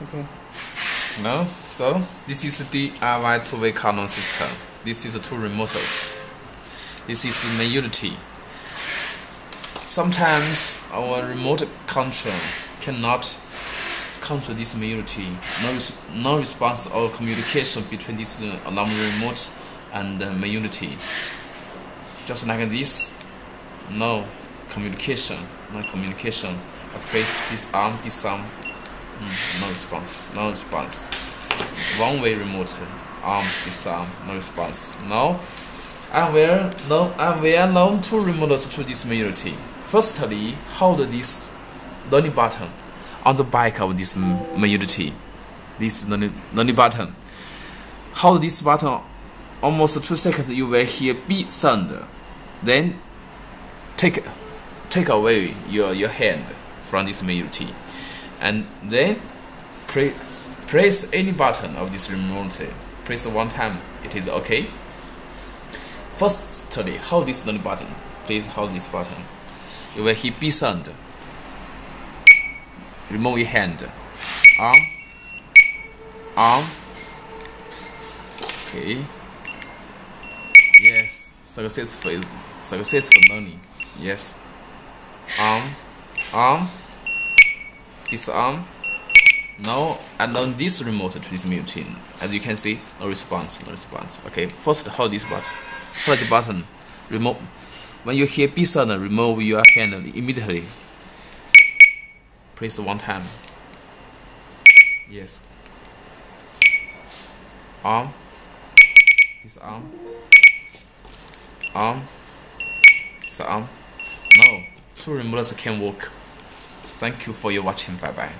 Okay. No, so this is the DIY two-way cardot system. This is the two remoters. This is the main unity. Sometimes our remote control cannot control this main unity. No response or communication between this alarm remote and the main unity. Just like this, no communication. I press this arm, no response. One-way remote, arm, this arm, no response. Now, I will learn two remoters to this main unity. Firstly, hold this learning button on the back of this main unity. This learning button. Hold this button almost 2 seconds. You will hear beep sound. Then take away your hand from this main unity, and then press any button of this remote. Press one time, it is okay. Firstly, hold this learning button. Please hold this button. You will hear beep sound. Remove your hand. Arm. Okay. Yes. Successful learning. Yes. Arm. This arm. Now I learn this remote to this machine. As you can see, no response. Okay. First, hold this button. Hold the button. Remove. When you hear beep sound, remove your hand immediately. Press one time. Yes. Arm. This arm. This arm. No. Two remotes can work. Thank you for your watching. Bye bye.